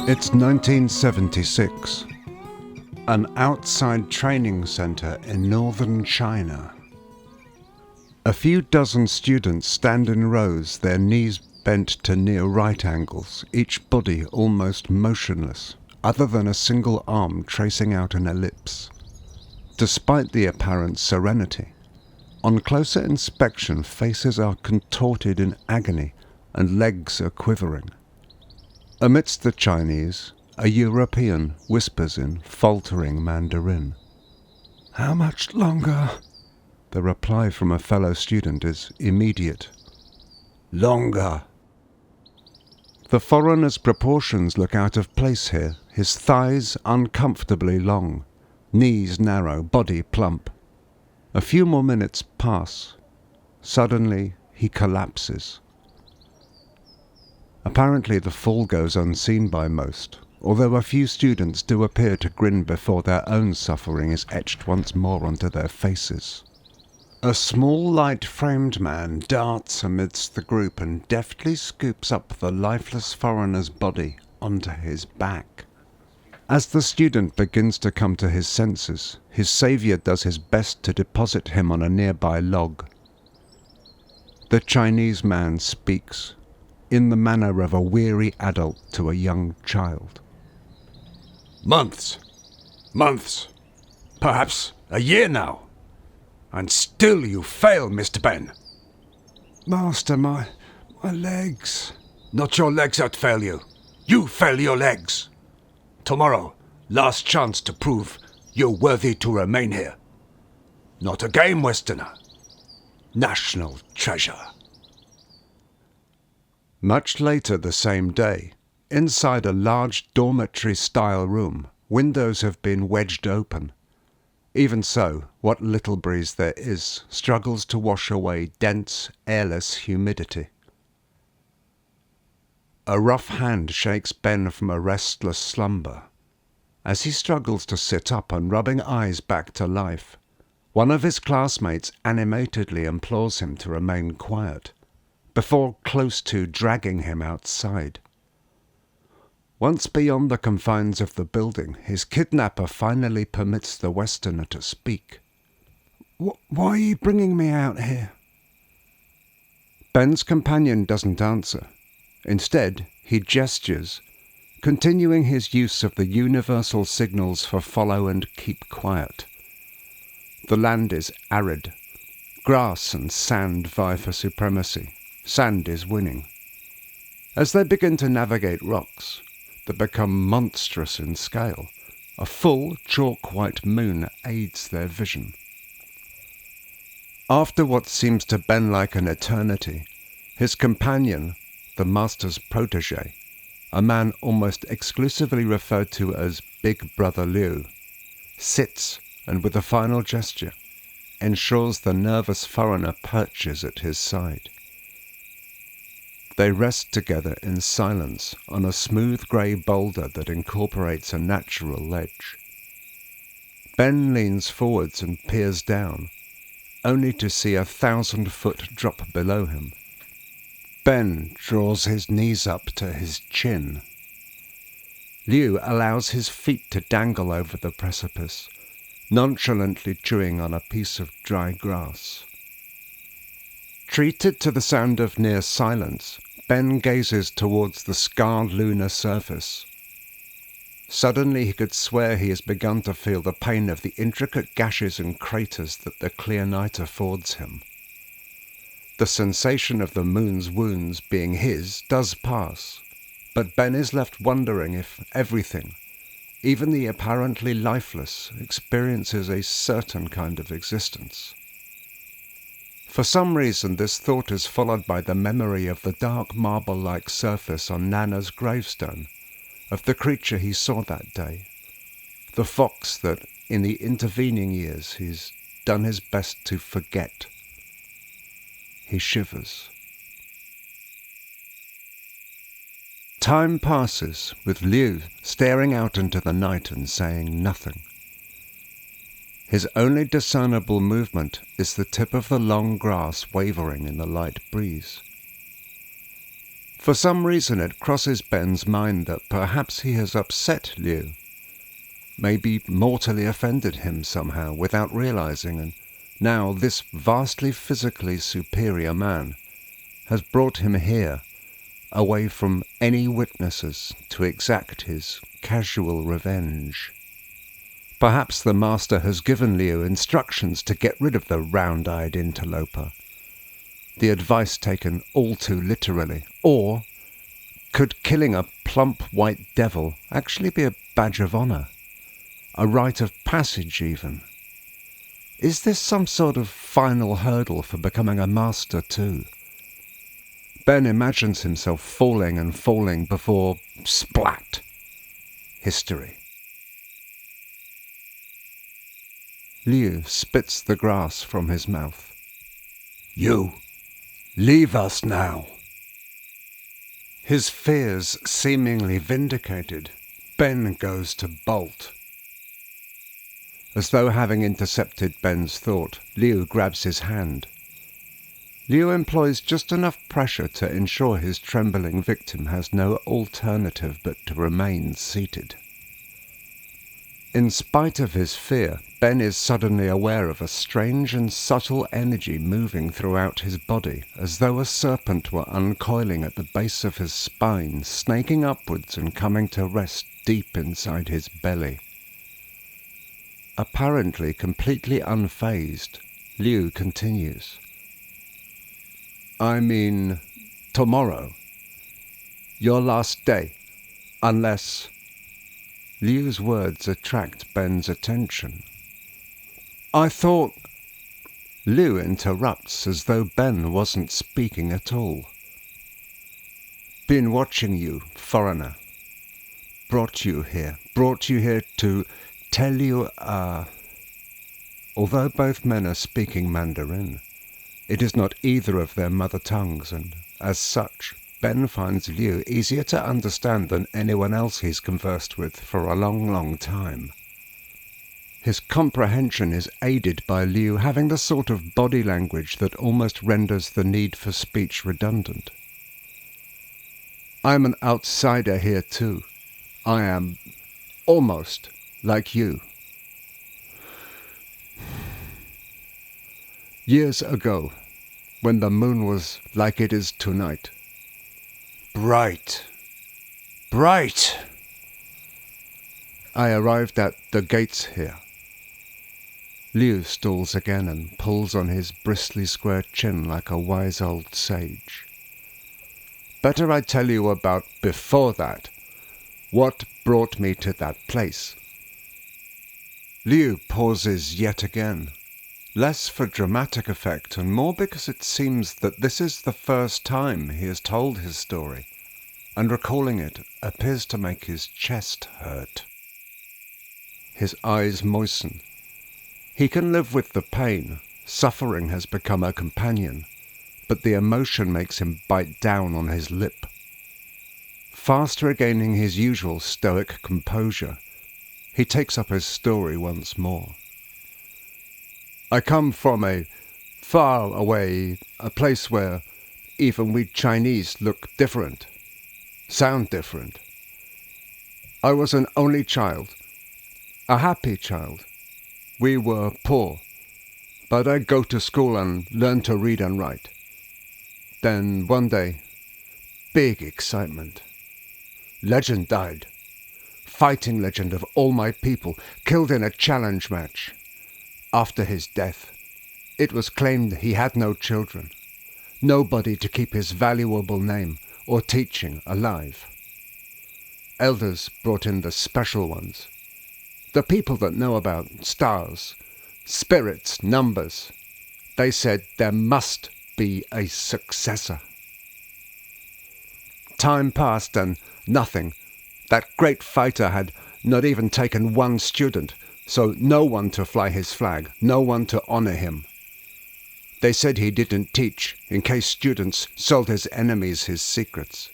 It's 1976, an outside training center in northern China. A few dozen students stand in rows, their knees bent to near right angles, each body almost motionless, other than a single arm tracing out an ellipse. Despite the apparent serenity, on closer inspection faces are contorted in agony and legs are quivering. Amidst the Chinese, a European whispers in faltering Mandarin. "How much longer?" The reply from a fellow student is immediate. "Longer." The foreigner's proportions look out of place here, his thighs uncomfortably long, knees narrow, body plump. A few more minutes pass. Suddenly, he collapses. Apparently the fall goes unseen by most, although a few students do appear to grin before their own suffering is etched once more onto their faces. A small, light-framed man darts amidst the group and deftly scoops up the lifeless foreigner's body onto his back. As the student begins to come to his senses, his saviour does his best to deposit him on a nearby log. The Chinese man speaks, in the manner of a weary adult to a young child. Months, perhaps a year now. And still you fail, Mr. Ben. "Master, my legs." Not your legs that fail you. You fail your legs. Tomorrow, last chance to prove you're worthy to remain here. Not a game, Westerner. National treasure. Much later the same day, inside a large dormitory-style room, windows have been wedged open. Even so, what little breeze there is struggles to wash away dense, airless humidity. A rough hand shakes Ben from a restless slumber. As he struggles to sit up and rubbing eyes back to life, one of his classmates animatedly implores him to remain quiet, before close to dragging him outside. Once beyond the confines of the building, his kidnapper finally permits the Westerner to speak. "Why are you bringing me out here?" Ben's companion doesn't answer. Instead, he gestures, continuing his use of the universal signals for follow and keep quiet. The land is arid. Grass and sand vie for supremacy. Sand is winning. As they begin to navigate rocks, that become monstrous in scale, a full chalk-white moon aids their vision. After what seems to Ben like an eternity, his companion, the master's protégé, a man almost exclusively referred to as Big Brother Liu, sits and with a final gesture ensures the nervous foreigner perches at his side. They rest together in silence on a smooth grey boulder that incorporates a natural ledge. Ben leans forwards and peers down, only to see 1,000-foot drop below him. Ben draws his knees up to his chin. Liu allows his feet to dangle over the precipice, nonchalantly chewing on a piece of dry grass. Treated to the sound of near silence, Ben gazes towards the scarred lunar surface. Suddenly he could swear he has begun to feel the pain of the intricate gashes and craters that the clear night affords him. The sensation of the moon's wounds being his does pass, but Ben is left wondering if everything, even the apparently lifeless, experiences a certain kind of existence. For some reason, this thought is followed by the memory of the dark marble-like surface on Nana's gravestone, of the creature he saw that day, the fox that, in the intervening years, he's done his best to forget. He shivers. Time passes, with Liu staring out into the night and saying nothing. His only discernible movement is the tip of the long grass wavering in the light breeze. For some reason it crosses Ben's mind that perhaps he has upset Liu, maybe mortally offended him somehow without realizing, and now this vastly physically superior man has brought him here, away from any witnesses, to exact his casual revenge. Perhaps the master has given Liu instructions to get rid of the round-eyed interloper, the advice taken all too literally. Or could killing a plump white devil actually be a badge of honor? A rite of passage, even? Is this some sort of final hurdle for becoming a master, too? Ben imagines himself falling and falling before, splat, history. Liu spits the grass from his mouth. You, leave us now. His fears seemingly vindicated, Ben goes to bolt. As though having intercepted Ben's thought, Liu grabs his hand. Liu employs just enough pressure to ensure his trembling victim has no alternative but to remain seated. In spite of his fear, Ben is suddenly aware of a strange and subtle energy moving throughout his body, as though a serpent were uncoiling at the base of his spine, snaking upwards and coming to rest deep inside his belly. Apparently completely unfazed, Liu continues. I mean, tomorrow. Your last day. Unless... Liu's words attract Ben's attention. I thought... Liu interrupts as though Ben wasn't speaking at all. Been watching you, foreigner. Brought you here to tell you, Although both men are speaking Mandarin, it is not either of their mother tongues, and as such, Ben finds Liu easier to understand than anyone else he's conversed with for a long, long time. His comprehension is aided by Liu having the sort of body language that almost renders the need for speech redundant. I'm an outsider here too. I am almost like you. Years ago, when the moon was like it is tonight. Bright. Bright. I arrived at the gates here. Liu stalls again and pulls on his bristly square chin like a wise old sage. Better I tell you about before that, what brought me to that place. Liu pauses yet again, less for dramatic effect and more because it seems that this is the first time he has told his story, and recalling it appears to make his chest hurt. His eyes moisten. He can live with the pain. Suffering has become a companion, but the emotion makes him bite down on his lip. Fast regaining his usual stoic composure, he takes up his story once more. I come from a far away, a place where even we Chinese look different, sound different. I was an only child, a happy child. We were poor, but I go to school and learn to read and write. Then one day, big excitement. Legend died. Fighting legend of all my people, killed in a challenge match. After his death, it was claimed he had no children, nobody to keep his valuable name or teaching alive. Elders brought in the special ones, the people that know about stars, spirits, numbers. They said there must be a successor. Time passed and nothing. That great fighter had not even taken one student, so no one to fly his flag, no one to honor him. They said he didn't teach, in case students sold his enemies his secrets.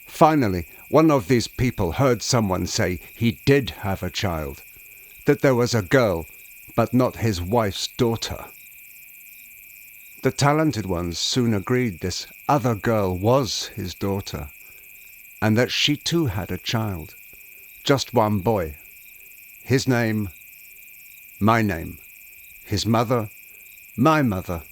Finally, one of these people heard someone say he did have a child, that there was a girl, but not his wife's daughter. The talented ones soon agreed this other girl was his daughter, and that she too had a child, just one boy. His name, my name. His mother, my mother.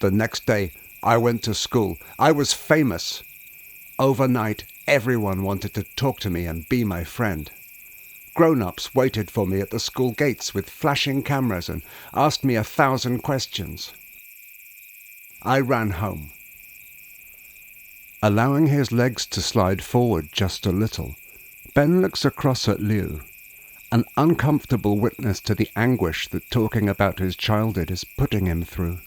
The next day, I went to school. I was famous. Overnight, everyone wanted to talk to me and be my friend. Grown-ups waited for me at the school gates with flashing cameras and asked me 1,000 questions. I ran home. Allowing his legs to slide forward just a little, Ben looks across at Liu, an uncomfortable witness to the anguish that talking about his childhood is putting him through.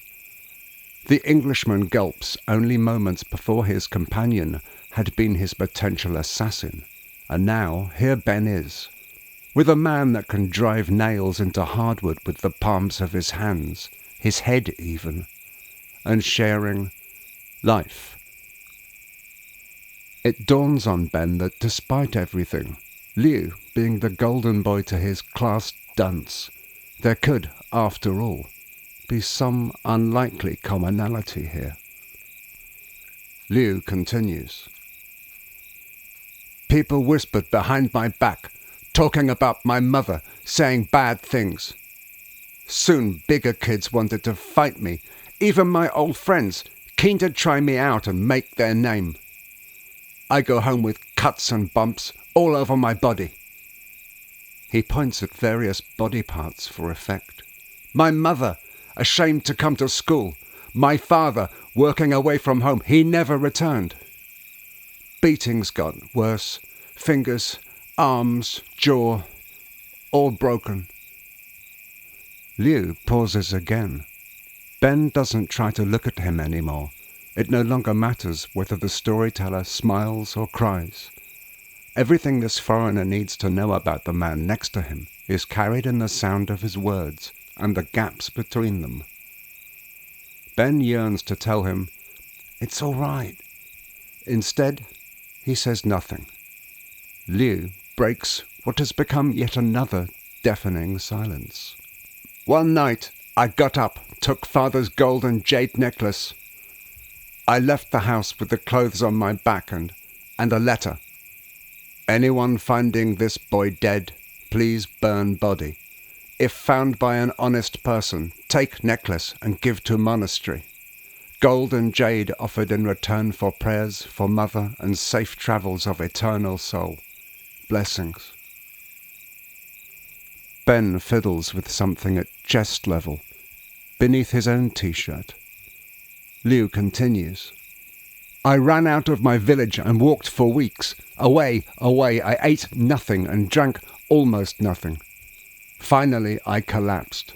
The Englishman gulps only moments before his companion had been his potential assassin, and now here Ben is, with a man that can drive nails into hardwood with the palms of his hands, his head even, and sharing life. It dawns on Ben that despite everything, Liu being the golden boy to his class dunce, there could, after all, be some unlikely commonality here. Liu continues. People whispered behind my back, talking about my mother, saying bad things. Soon bigger kids wanted to fight me, even my old friends, keen to try me out and make their name. I go home with cuts and bumps all over my body. He points at various body parts for effect. My mother, ashamed to come to school. My father, working away from home, he never returned. Beatings got worse. Fingers, arms, jaw, all broken. Liu pauses again. Ben doesn't try to look at him anymore. It no longer matters whether the storyteller smiles or cries. Everything this foreigner needs to know about the man next to him is carried in the sound of his words and the gaps between them. Ben yearns to tell him, "It's all right." Instead, he says nothing. Liu breaks what has become yet another deafening silence. One night, I got up, took Father's gold and jade necklace. I left the house with the clothes on my back and a letter. Anyone finding this boy dead, please burn body. If found by an honest person, take necklace and give to monastery. Gold and jade offered in return for prayers for mother and safe travels of eternal soul. Blessings. Ben fiddles with something at chest level, beneath his own t-shirt. Liu continues. I ran out of my village and walked for weeks. Away. I ate nothing and drank almost nothing. Finally, I collapsed.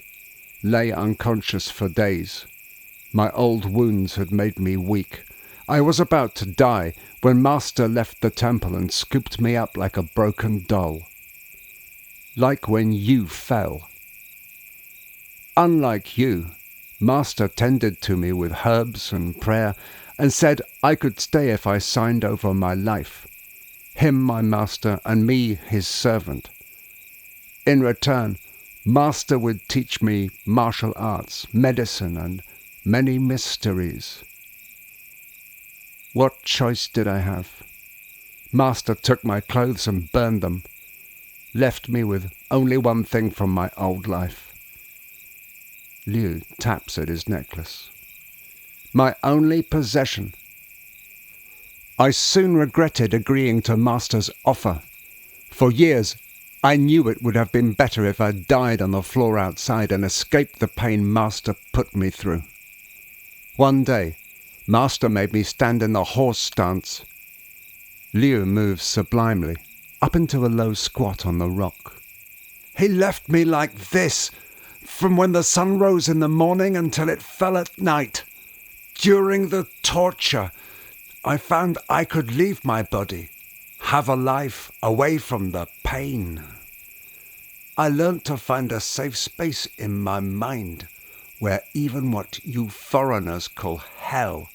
Lay unconscious for days. My old wounds had made me weak. I was about to die when Master left the temple and scooped me up like a broken doll. Like when you fell. Unlike you, Master tended to me with herbs and prayer and said I could stay if I signed over my life. Him my master and me his servant. In return, Master would teach me martial arts, medicine, and many mysteries. What choice did I have? Master took my clothes and burned them, left me with only one thing from my old life. Liu taps at his necklace. My only possession. I soon regretted agreeing to Master's offer. For years, I knew it would have been better if I died on the floor outside and escaped the pain Master put me through. One day, Master made me stand in the horse stance. Liu moves sublimely, up into a low squat on the rock. He left me like this, from when the sun rose in the morning until it fell at night. During the torture, I found I could leave my body, have a life away from the pain. I learnt to find a safe space in my mind, where even what you foreigners call hell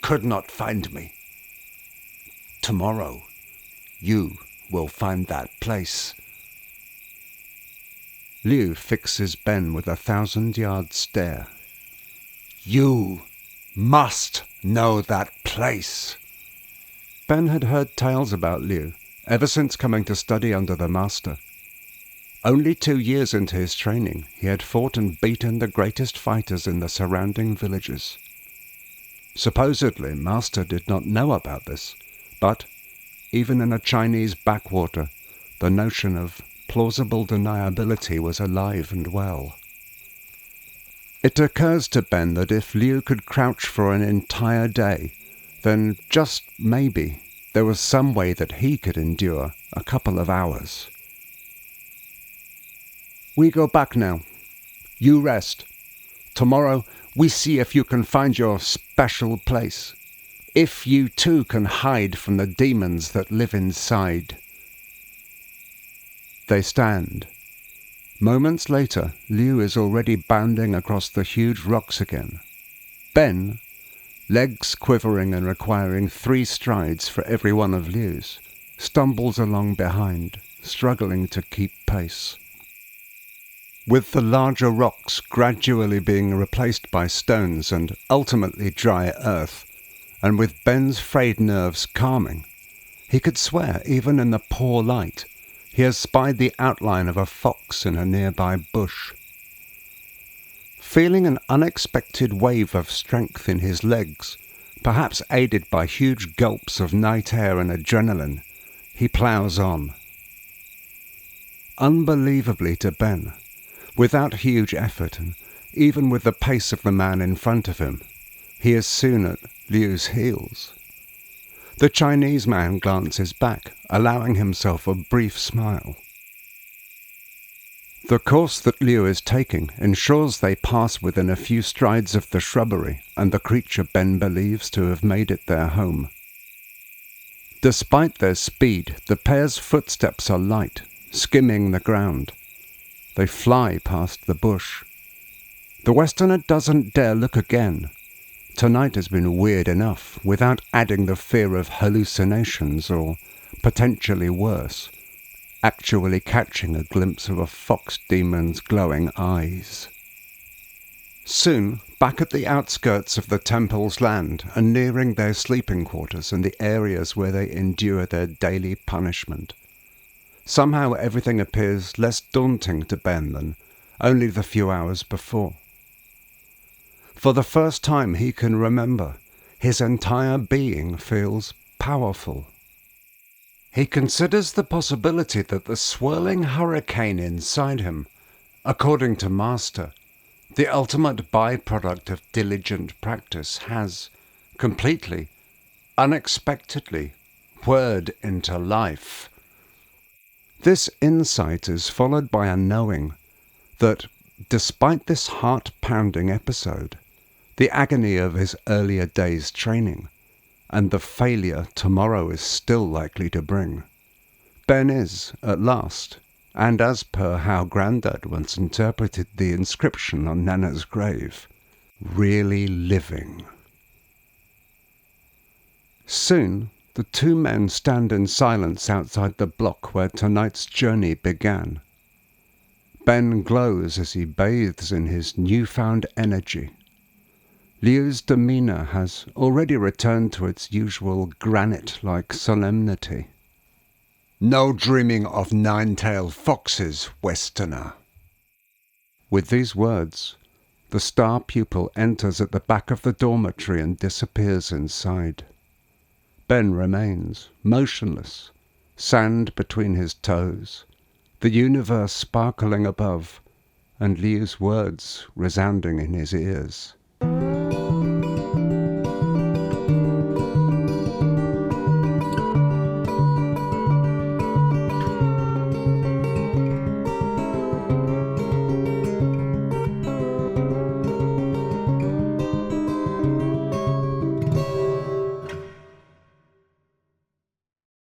could not find me. Tomorrow, you will find that place. Liu fixes Ben with a 1,000-yard stare. You must know that place. Ben had heard tales about Liu ever since coming to study under the master. Only 2 years into his training, he had fought and beaten the greatest fighters in the surrounding villages. Supposedly, Master did not know about this, but even in a Chinese backwater, the notion of plausible deniability was alive and well. It occurs to Ben that if Liu could crouch for an entire day, then just maybe there was some way that he could endure a couple of hours. We go back now. You rest. Tomorrow we see if you can find your special place. If you too can hide from the demons that live inside. They stand. Moments later, Liu is already bounding across the huge rocks again. Ben, legs quivering and requiring 3 strides for every one of Liu's, stumbles along behind, struggling to keep pace. With the larger rocks gradually being replaced by stones and ultimately dry earth, and with Ben's frayed nerves calming, he could swear, even in the poor light, he has spied the outline of a fox in a nearby bush. Feeling an unexpected wave of strength in his legs, perhaps aided by huge gulps of night air and adrenaline, he ploughs on. Unbelievably to Ben, without huge effort, and even with the pace of the man in front of him, he is soon at Liu's heels. The Chinese man glances back, allowing himself a brief smile. The course that Liu is taking ensures they pass within a few strides of the shrubbery and the creature Ben believes to have made it their home. Despite their speed, the pair's footsteps are light, skimming the ground. They fly past the bush. The Westerner doesn't dare look again. Tonight has been weird enough, without adding the fear of hallucinations or, potentially worse, actually catching a glimpse of a fox demon's glowing eyes. Soon, back at the outskirts of the temple's land and nearing their sleeping quarters and the areas where they endure their daily punishment. Somehow everything appears less daunting to Ben than only the few hours before. For the first time he can remember, his entire being feels powerful. He considers the possibility that the swirling hurricane inside him, according to Master, the ultimate byproduct of diligent practice, has, completely, unexpectedly, whirred into life. This insight is followed by a knowing that, despite this heart-pounding episode, the agony of his earlier days' training, and the failure tomorrow is still likely to bring, Ben is, at last, and as per how Grandad once interpreted the inscription on Nana's grave, really living. Soon, the 2 men stand in silence outside the block where tonight's journey began. Ben glows as he bathes in his newfound energy. Liu's demeanour has already returned to its usual granite-like solemnity. No dreaming of 9-tailed foxes, Westerner. With these words, the star pupil enters at the back of the dormitory and disappears inside. Ben remains, motionless, sand between his toes, the universe sparkling above, and Liu's words resounding in his ears.